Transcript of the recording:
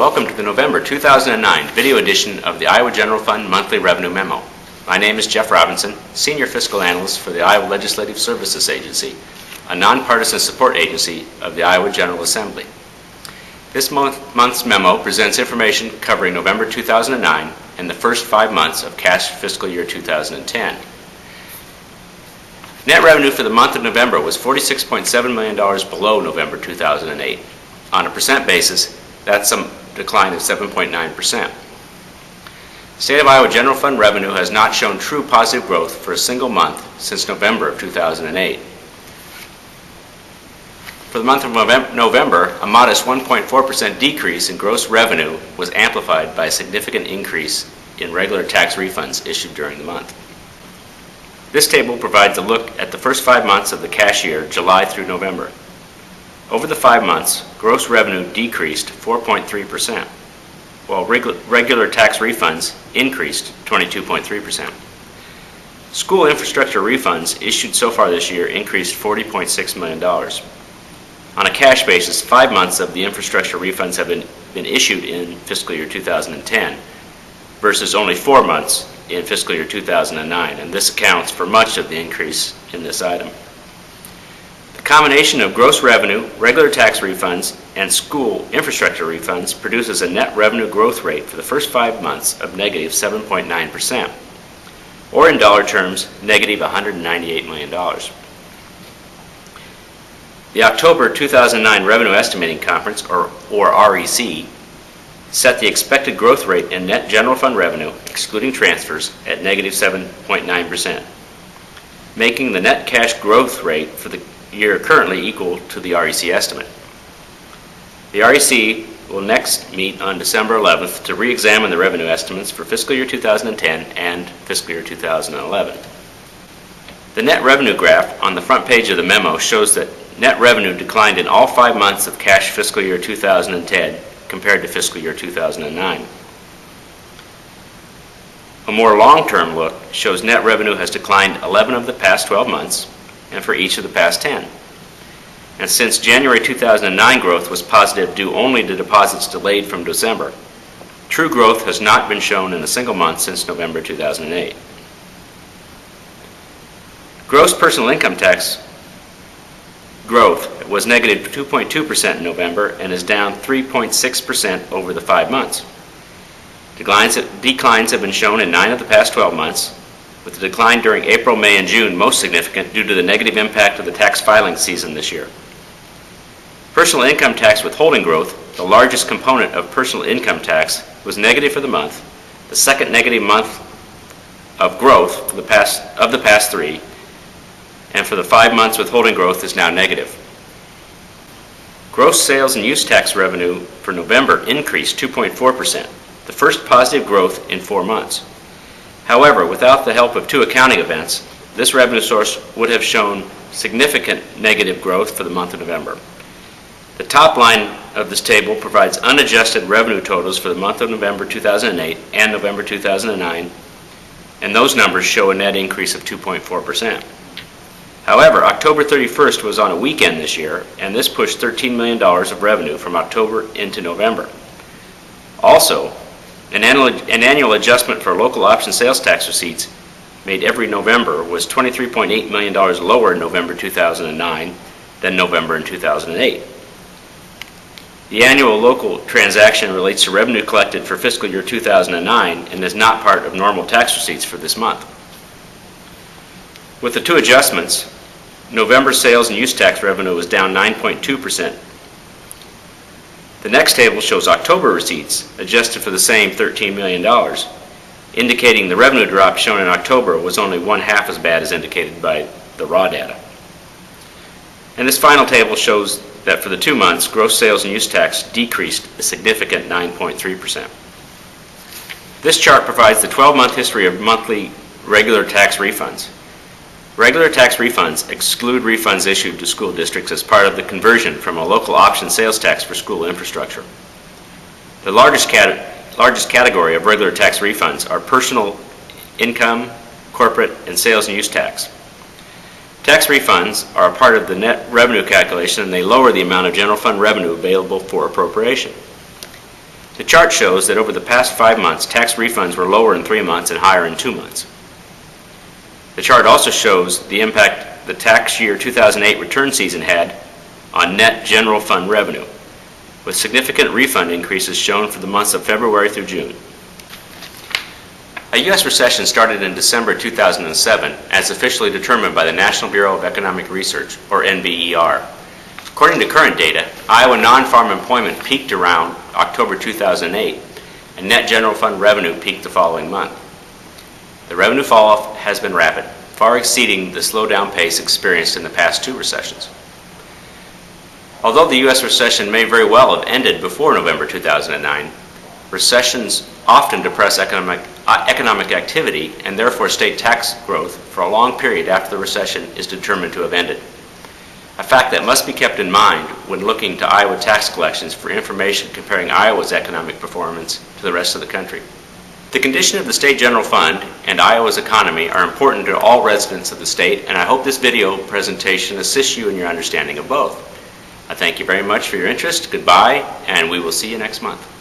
Welcome to the November 2009 video edition of the Iowa General Fund Monthly Revenue Memo. My name is Jeff Robinson, Senior Fiscal Analyst for the Iowa Legislative Services Agency, a nonpartisan support agency of the Iowa General Assembly. This month's memo presents information covering November 2009 and the first 5 months of cash fiscal year 2010. Net revenue for the month of November was $46.7 million below November 2008. On a percent basis, that's a decline of 7.9%. State of Iowa General Fund revenue has not shown true positive growth for a single month since November of 2008. For the month of November, a modest 1.4% decrease in gross revenue was amplified by a significant increase in regular tax refunds issued during the month. This table provides a look at the first 5 months of the cash year, July through November. Over the 5 months, gross revenue decreased 4.3%, while regular tax refunds increased 22.3%. School infrastructure refunds issued so far this year increased $40.6 million. On a cash basis, 5 months of the infrastructure refunds have been issued in fiscal year 2010 versus only 4 months in fiscal year 2009, and this accounts for much of the increase in this item. The combination of gross revenue, regular tax refunds, and school infrastructure refunds produces a net revenue growth rate for the first 5 months of negative 7.9%, or in dollar terms, negative $198 million. The October 2009 Revenue Estimating Conference, or REC, set the expected growth rate in net general fund revenue, excluding transfers, at negative 7.9%, making the net cash growth rate for the year currently equal to the REC estimate. The REC will next meet on December 11th to re-examine the revenue estimates for fiscal year 2010 and fiscal year 2011. The net revenue graph on the front page of the memo shows that net revenue declined in all 5 months of cash fiscal year 2010 compared to fiscal year 2009. A more long-term look shows net revenue has declined 11 of the past 12 months and for each of the past 10. And since January 2009 growth was positive due only to deposits delayed from December, true growth has not been shown in a single month since November 2008. Gross personal income tax growth was negative 2.2% in November and is down 3.6% over the 5 months. Declines have been shown in 9 of the past 12 months, with the decline during April, May, and June most significant due to the negative impact of the tax filing season this year. Personal income tax withholding growth, the largest component of personal income tax, was negative for the month, the second negative month of growth for the past 3, and for the 5 months withholding growth is now negative. Gross sales and use tax revenue for November increased 2.4%, the first positive growth in 4 months. However, without the help of 2 accounting events, this revenue source would have shown significant negative growth for the month of November. The top line of this table provides unadjusted revenue totals for the month of November 2008 and November 2009, and those numbers show a net increase of 2.4%. However, October 31st was on a weekend this year, and this pushed $13 million of revenue from October into November. Also, an annual adjustment for local option sales tax receipts made every November was $23.8 million lower in November 2009 than November in 2008. The annual local transaction relates to revenue collected for fiscal year 2009 and is not part of normal tax receipts for this month. With the 2 adjustments, November sales and use tax revenue was down 9.2%. The next table shows October receipts adjusted for the same $13 million, indicating the revenue drop shown in October was only 1/2 as bad as indicated by the raw data. And this final table shows that for the 2 months, gross sales and use tax decreased a significant 9.3%. This chart provides the 12-month history of monthly regular tax refunds. Regular tax refunds exclude refunds issued to school districts as part of the conversion from a local option sales tax for school infrastructure. The largest category of regular tax refunds are personal income, corporate, and sales and use tax. Tax refunds are a part of the net revenue calculation, and they lower the amount of general fund revenue available for appropriation. The chart shows that over the past 5 months, tax refunds were lower in 3 months and higher in 2 months. The chart also shows the impact the tax year 2008 return season had on net general fund revenue, with significant refund increases shown for the months of February through June. A U.S. recession started in December 2007 as officially determined by the National Bureau of Economic Research, or NBER. According to current data, Iowa non-farm employment peaked around October 2008, and net general fund revenue peaked the following month. The revenue fall-off has been rapid, far exceeding the slowdown pace experienced in the past 2 recessions. Although the U.S. recession may very well have ended before November 2009, recessions often depress economic activity and therefore state tax growth for a long period after the recession is determined to have ended. A fact that must be kept in mind when looking to Iowa tax collections for information comparing Iowa's economic performance to the rest of the country. The condition of the state general fund and Iowa's economy are important to all residents of the state, and I hope this video presentation assists you in your understanding of both. I thank you very much for your interest. Goodbye, and we will see you next month.